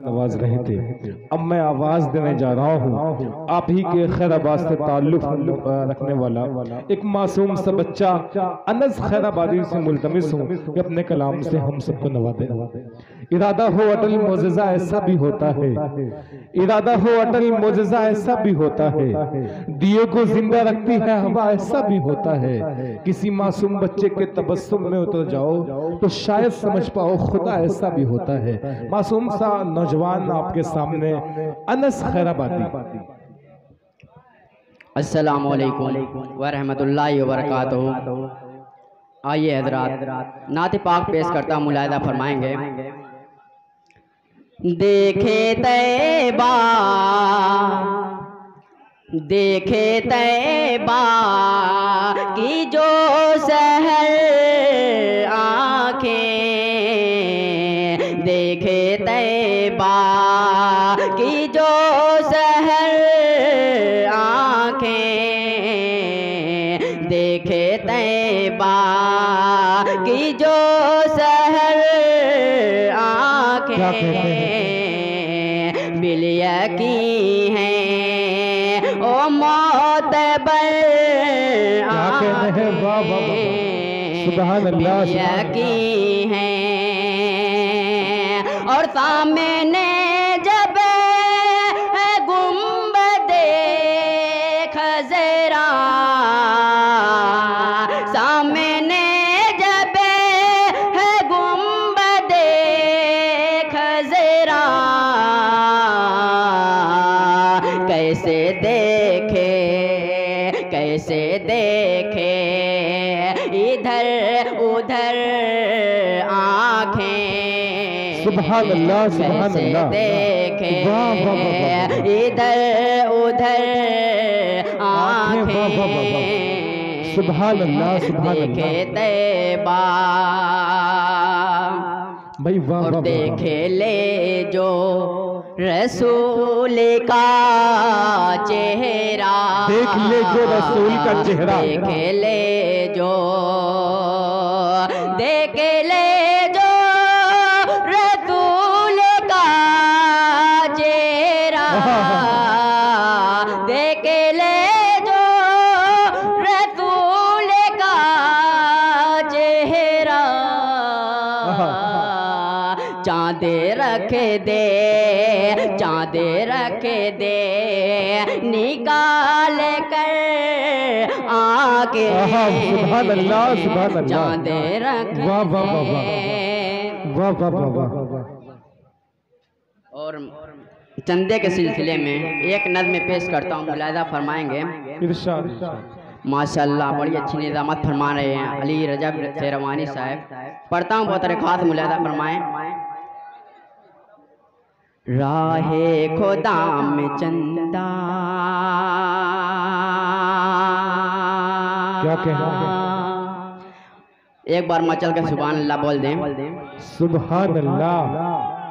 नवाज रहे थे। अब मैं आवाज देने जा रहा हूँ आप ही के खैराबाद से ताल्लुक रखने वाला एक मासूम सा बच्चा अनस खैराबादी से मुल्तमिस हूँ कि अपने कलाम से हम सबको नवाजे। इरादा हो अटल मोजज़ा ऐसा भी होता है, इरादा हो अटल मोजज़ा ऐसा भी होता है, दिए को जिंदा रखती है हवा ऐसा भी होता है। किसी मासूम बच्चे के तबस्सुम में उतर जाओ तो शायद समझ पाओ खुदा ऐसा भी होता है। मासूम सा नौजवान आपके सामने अनस खैराबादी। अस्सलामु अलैकुम व रहमतुल्लाहि व बरकातहू। आइए हज़रात नात पाक पेश करता हूँ, मुलाहिदा फरमाएंगे। देखे तैबा देखे तैबा की जो सहर आँखें, देखे तैबा की जो सहर आँखें, देखे तैबा की जो सहर आँखें, बिलयकी हैं ओ मोतबर आँखें, बिलयकी हैं। और सामने जब गुंबदे खज़रा, सामने जब गुंबदे खज़रा, कैसे देखे कैसे देखे इधर उधर आँखें, सुभान अल्लाह सुभान अल्लाह, देखे इधर उधर आँखें, सुभान अल्लाह सुभान अल्लाह, देखे तैबा भाई वाह और वाह, देखे ले जो रसूल का चेहरा, देख ले जो रसूल का चेहरा, देखे ले जो देखे ले जो रसूल का चेहरा, देखे ले जो रसूल का चेहरा, चाँदे रख दे चाँदे रख दे निकाल कर आके, सुभान अल्लाह सुभान अल्लाह, चाँदे रख वाह वाह वाह वाह वाह वाह वाह वाह। और चंदे के सिलसिले में एक नज़्म पेश करता हूँ, मुलाहिदा फरमाएंगे। इरशाद माशाल्लाह बड़ी अच्छी निज़ामत फरमा रहे हैं अली रजब शेरवानी साहब। पढ़ता हूँ बहुत खास, मुलाहिदा फरमाएं। राहे खुदा में चंदा क्या कहना है, एक बार मचल के सुभान अल्लाह बोल दें। सुभान अल्लाह।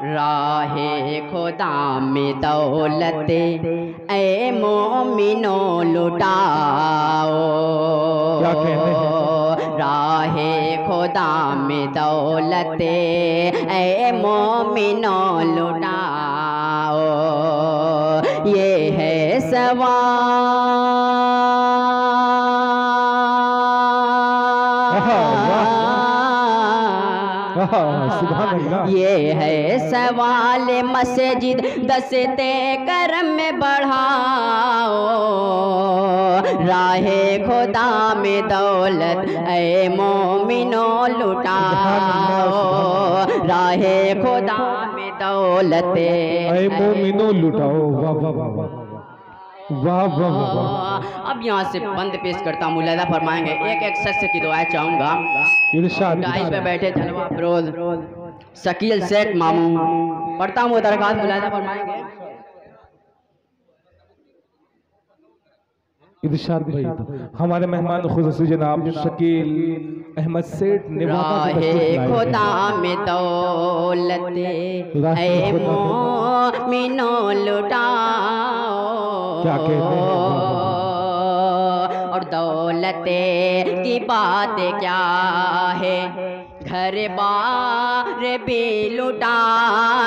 राहे खुदा में दौलत ए मोमिनो लुटाओ, क्या कहने हैं, राहे खुदा में दौलत ए मोमिनो लुटाओ, ये है ये है सवाल मस्जिद दस्ते करम में बढ़ाओ, राहे खुदा में दौलत ए मोमिनो लुटाओ, राहे खुदा में दौलत ए मोमिनो लुटाओ। वाह वाह वाह वाह वाह वाह। अब यहाँ से बंद पेश करता हूँ, मुलाहिदा फरमाएंगे। एक एक शख्स की दुआएं चाहूँगा। इरशाद पे बैठे जलवा फिरोज शकील शेख मामू, पढ़ता हूँ वो दरखास्त, मुलाहिदा फरमाएंगे। इरशाद भाई हमारे मेहमान खुसूसी जनाब शकील अहमद सेठ राहे खुदा में दौलत ए मोमिनो लुटाओ, क्या कहते हैं, और दौलत की बात क्या है, घर बार भी लुटा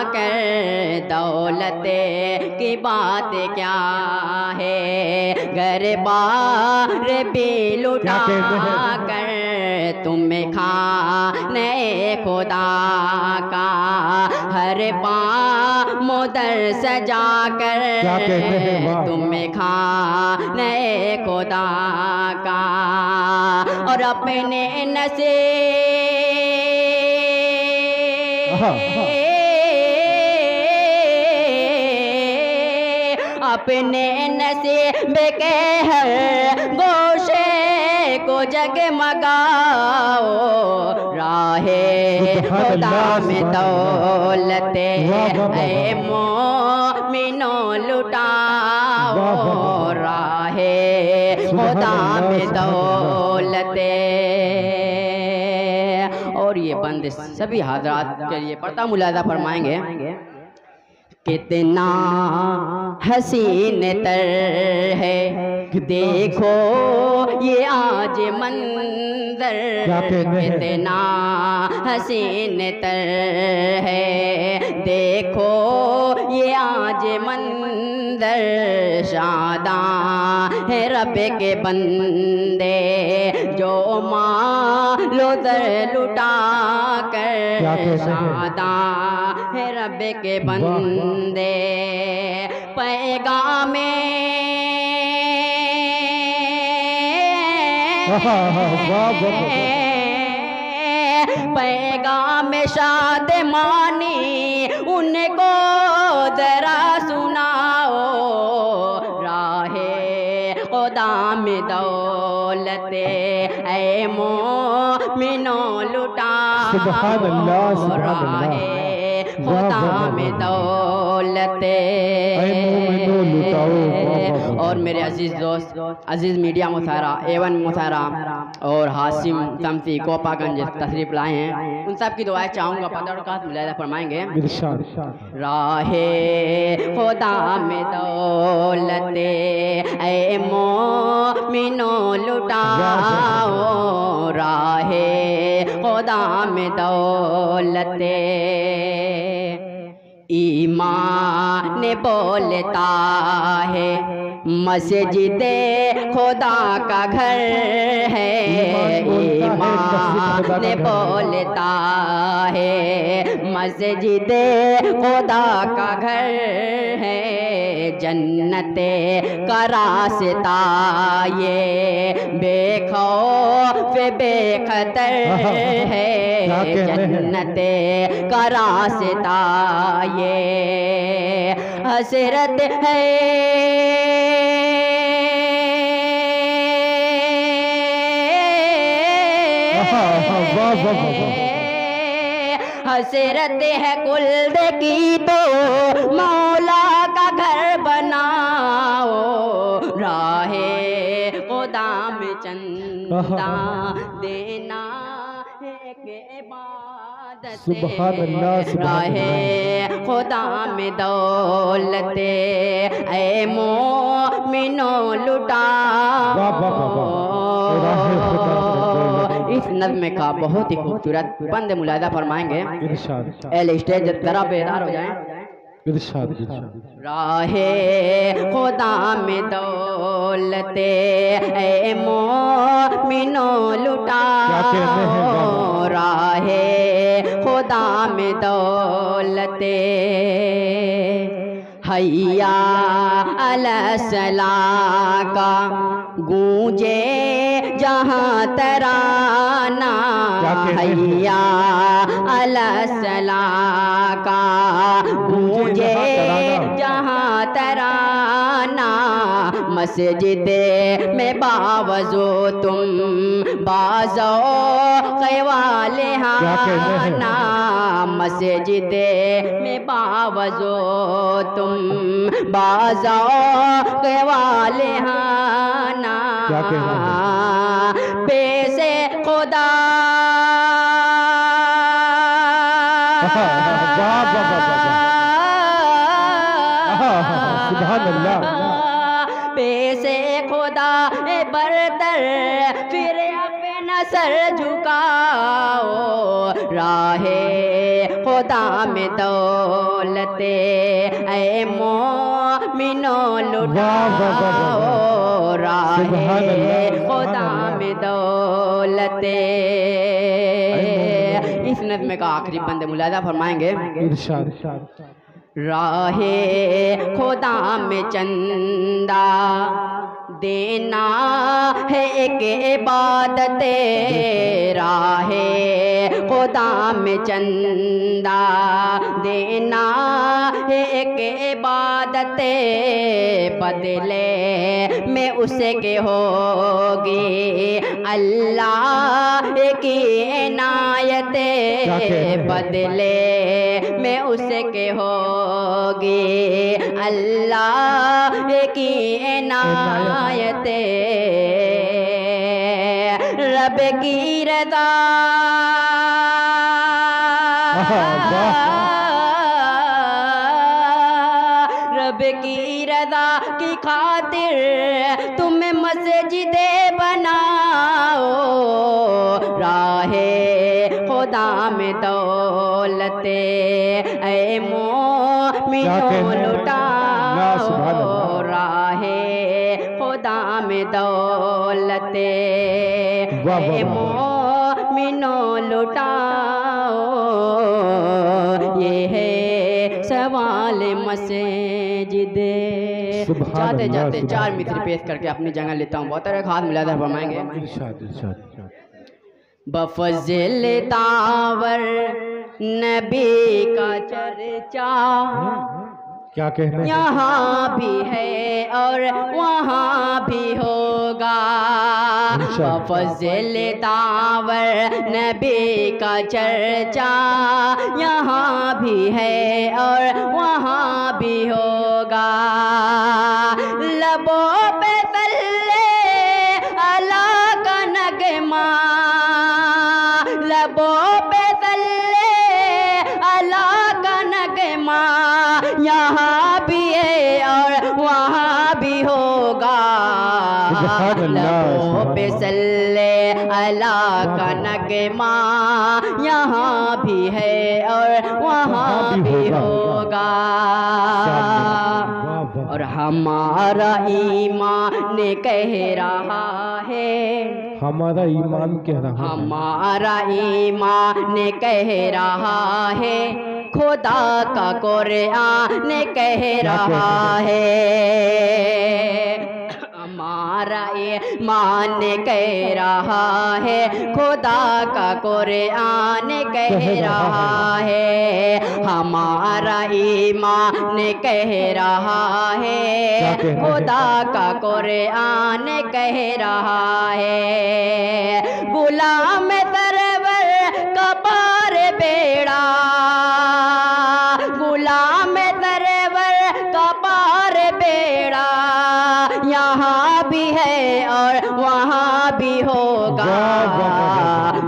कर दौलत की बात क्या है, घर बार भी लुटा कर तुम्हें खाने खुदा का हर पाँव मोदर सजा कर तुम्हें खाने खुदा का और अपने नसीब अपने नसीब के हर गोशे को जगमगाओ, राहे खुदा में दौलत ऐ मोमिनो लुटाओ, राहे खुदा में दौलत। और ये बंद सभी हाजरात के लिए पढ़ता मुलाजा फरमाएंगे। कितना हसीन तर है देखो ये आज मंजर, कितना हसीन तर है देखो ये आज मंजर, शादा है रब के बंदे जो मालो दर लुटा कर, शादा है रब के बंदे पैगामे पैगाम शादमानी उनको जरा सुनाओ, राहे खुदा में दौलत ऐ मोमिनो लुटाओ, राहे खुदा में दौलत। और मेरे अजीज़ दोस्त, अजीज़ मीडिया मुशायरा, एवन मुशायरा और हासिम तमसी कोपागंज तशरीफ लाए हैं, उन सब की दुआएं चाहूँगा पदरकात मुलाजा फरमाएंगे। राहे खुदा में दौलत ऐ मोमिनो लुटाओ, राहे खुदा में दौलत। ईमान बोलता है मस्जिद खुदा का घर है, ईमान बोलता है मस्जिद खुदा का घर है, जन्नत का रास्ता ये बेखौफ बेखतर है, जन्नत का रास्ता ये हसरत है, हसरत है कुल्द की तो मौला का घर बनाओ, राहे खुदा में चंदा देना है के इबादत, सुभान अल्लाह, राहे खुदा में दौलत ऐ मोमिनो लुटाओ। इस नज़्म का बहुत ही खूबसूरत बंद मुलाजा फरमाएंगे। एल स्टेज जरा बेदार हो जाए। राहे खुदा में दौलत ऐ मोमिनो लुटाओ, राहे खुदा में दौलत। हैया अलसला का गूंजे जहाँ तराना, हैया अलसला का गूंजे जहाँ तराना, मस्जिद में बावजो तुम बाजो क़वाले हाना, मस्जिद में बावजो तुम बाजो क़वाले हाना, पेशे खुदा सुभान अल्लाह, पेशे खुदा बरतर, फिर अपना सर झुकाओ, राहे खुदा में दौलते ऐ मोमिनो लुटाओ, राहे खुदा में दौलते। इस नज़्म का आखिरी बंद मुलादा फरमाएंगे। राहे खुदा में चंदा देना है एक इबादत, राहे खुदा में चंदा देना है एक इबादत, बदले में उसे के होगी अल्लाह की इनायत, बदले में उसे के होगी अल्लाह की इनायत, रब की रज़ा रब की रज़ा की खातिर तुम्हें मस्जिदे बनाओ, राहे खुदा में दौलते ऐ मोमिनो लुटाओ, राहे खुदा में दौलते ऐ मोमिनो लुटाओ। ये है सवाल मस्जिद। जाते जाते चार मित्र पेश करके अपनी जगह लेता हूँ। बहुत तरह खास मिलादा फरमाएंगे। बफज़िल तावर नबी का चर्चा क्या कहना यहाँ भी है और वहाँ भी होगा, बफज़िल तावर नबी का चर्चा यहाँ भी है और वहाँ भी होगा, लबों पे सल्ले अला का नगमा, लबों पे सल्ले अला का नगमा यहाँ भी है और वहाँ भी होगा, लबों पे सल्ले अला का नगमा यहाँ भी है और वहाँ भी होगा। और हमारा ईमान कह रहा है, हमारा ईमान कह रहा है, हमारा ईमान कह रहा है, खुदा का कुरान कह रहा है, हमारा ईमान कह रहा है, खुदा का कुरान कह रहा है, हमारा ईमान कह रहा है, खुदा का कुरान कह रहा है, गुलाम सरवर का पार बेड़ा, गुलाम सरवर का पार बेड़ा यहाँ भी है और वहाँ भी होगा,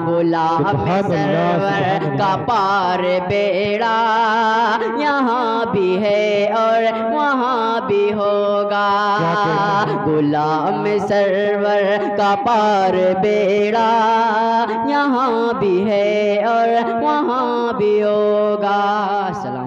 गुलाम सरवर का पार बेड़ा यहाँ भी है और वहाँ भी होगा, गुलाम सरवर का पार बेड़ा यहाँ भी है और वहाँ भी होगा। सलाम।